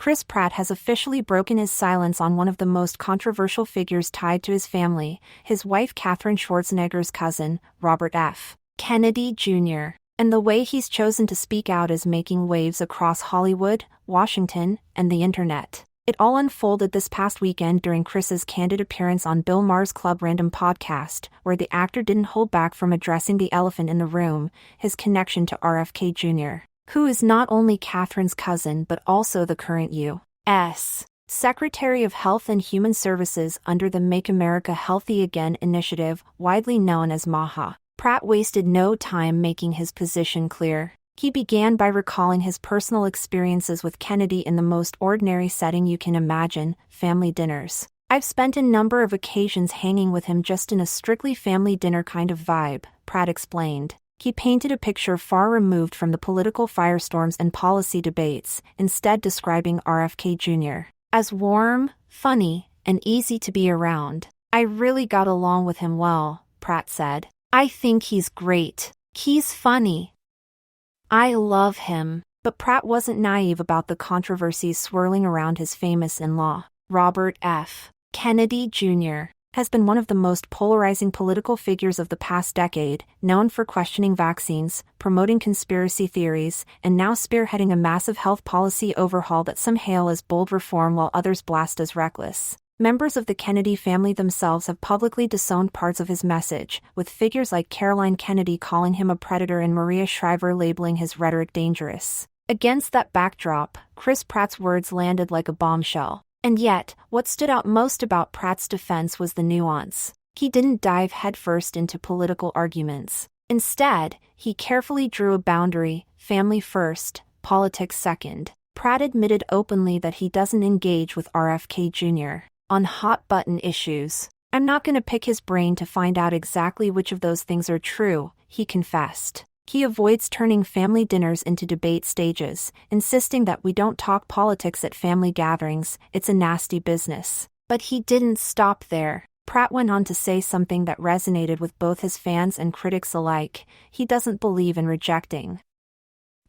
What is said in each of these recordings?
Chris Pratt has officially broken his silence on one of the most controversial figures tied to his family, his wife Katherine Schwarzenegger's cousin, Robert F. Kennedy Jr. And the way he's chosen to speak out is making waves across Hollywood, Washington, and the internet. It all unfolded this past weekend during Chris's candid appearance on Bill Maher's Club Random podcast, where the actor didn't hold back from addressing the elephant in the room, his connection to RFK Jr., who is not only Katherine's cousin but also the current U.S. Secretary of Health and Human Services under the Make America Healthy Again initiative, widely known as MAHA. Pratt wasted no time making his position clear. He began by recalling his personal experiences with Kennedy in the most ordinary setting you can imagine, family dinners. "I've spent a number of occasions hanging with him just in a strictly family dinner kind of vibe," Pratt explained. He painted a picture far removed from the political firestorms and policy debates, instead describing RFK Jr. as warm, funny, and easy to be around. "I really got along with him well," Pratt said. "I think he's great. He's funny. I love him." But Pratt wasn't naive about the controversies swirling around his famous in-law. Robert F. Kennedy Jr. has been one of the most polarizing political figures of the past decade, known for questioning vaccines, promoting conspiracy theories, and now spearheading a massive health policy overhaul that some hail as bold reform while others blast as reckless. Members of the Kennedy family themselves have publicly disowned parts of his message, with figures like Caroline Kennedy calling him a predator and Maria Shriver labeling his rhetoric dangerous. Against that backdrop, Chris Pratt's words landed like a bombshell. And yet, what stood out most about Pratt's defense was the nuance. He didn't dive headfirst into political arguments. Instead, he carefully drew a boundary: family first, politics second. Pratt admitted openly that he doesn't engage with RFK Jr. on hot-button issues. "I'm not going to pick his brain to find out exactly which of those things are true," he confessed. He avoids turning family dinners into debate stages, insisting that we don't talk politics at family gatherings, it's a nasty business. But he didn't stop there. Pratt went on to say something that resonated with both his fans and critics alike: he doesn't believe in rejecting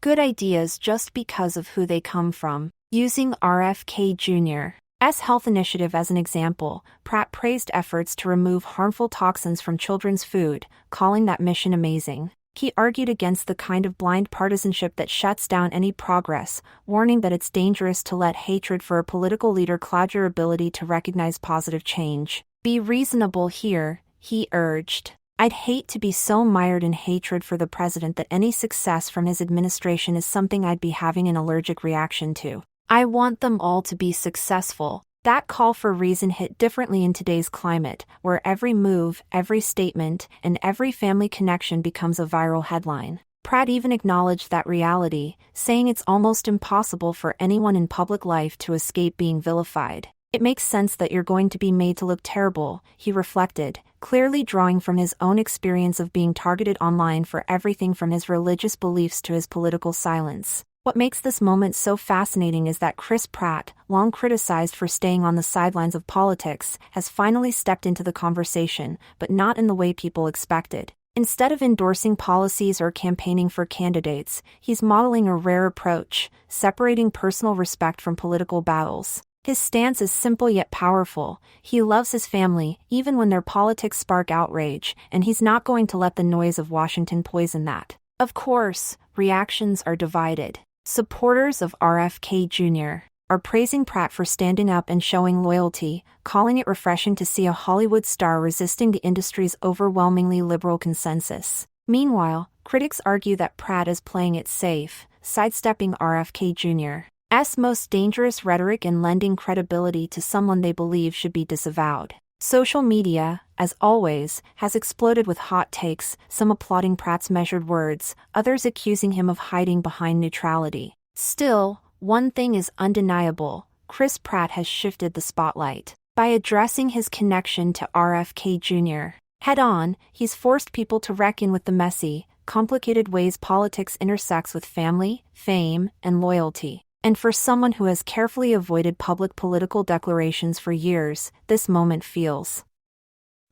good ideas just because of who they come from. Using RFK Jr.'s health initiative as an example, Pratt praised efforts to remove harmful toxins from children's food, calling that mission amazing. He argued against the kind of blind partisanship that shuts down any progress, warning that it's dangerous to let hatred for a political leader cloud your ability to recognize positive change. "Be reasonable here," he urged. "I'd hate to be so mired in hatred for the president that any success from his administration is something I'd be having an allergic reaction to. I want them all to be successful." That call for reason hit differently in today's climate, where every move, every statement, and every family connection becomes a viral headline. Pratt even acknowledged that reality, saying it's almost impossible for anyone in public life to escape being vilified. "It makes sense that you're going to be made to look terrible," he reflected, clearly drawing from his own experience of being targeted online for everything from his religious beliefs to his political silence. What makes this moment so fascinating is that Chris Pratt, long criticized for staying on the sidelines of politics, has finally stepped into the conversation, but not in the way people expected. Instead of endorsing policies or campaigning for candidates, he's modeling a rare approach, separating personal respect from political battles. His stance is simple yet powerful. He loves his family, even when their politics spark outrage, and he's not going to let the noise of Washington poison that. Of course, reactions are divided. Supporters of RFK Jr. are praising Pratt for standing up and showing loyalty, calling it refreshing to see a Hollywood star resisting the industry's overwhelmingly liberal consensus. Meanwhile, critics argue that Pratt is playing it safe, sidestepping RFK Jr.'s most dangerous rhetoric and lending credibility to someone they believe should be disavowed. Social media, as always, has exploded with hot takes, some applauding Pratt's measured words, others accusing him of hiding behind neutrality. Still, one thing is undeniable: Chris Pratt has shifted the spotlight. By addressing his connection to RFK Jr. head-on, he's forced people to reckon with the messy, complicated ways politics intersects with family, fame, and loyalty. And for someone who has carefully avoided public political declarations for years, this moment feels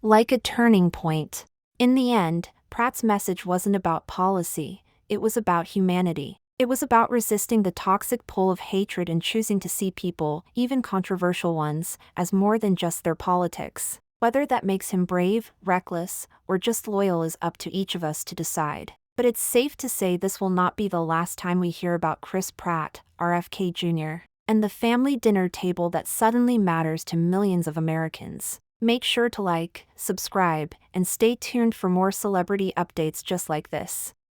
like a turning point. In the end, Pratt's message wasn't about policy, it was about humanity. It was about resisting the toxic pull of hatred and choosing to see people, even controversial ones, as more than just their politics. Whether that makes him brave, reckless, or just loyal is up to each of us to decide. But it's safe to say this will not be the last time we hear about Chris Pratt, RFK Jr., and the family dinner table that suddenly matters to millions of Americans. Make sure to like, subscribe, and stay tuned for more celebrity updates just like this.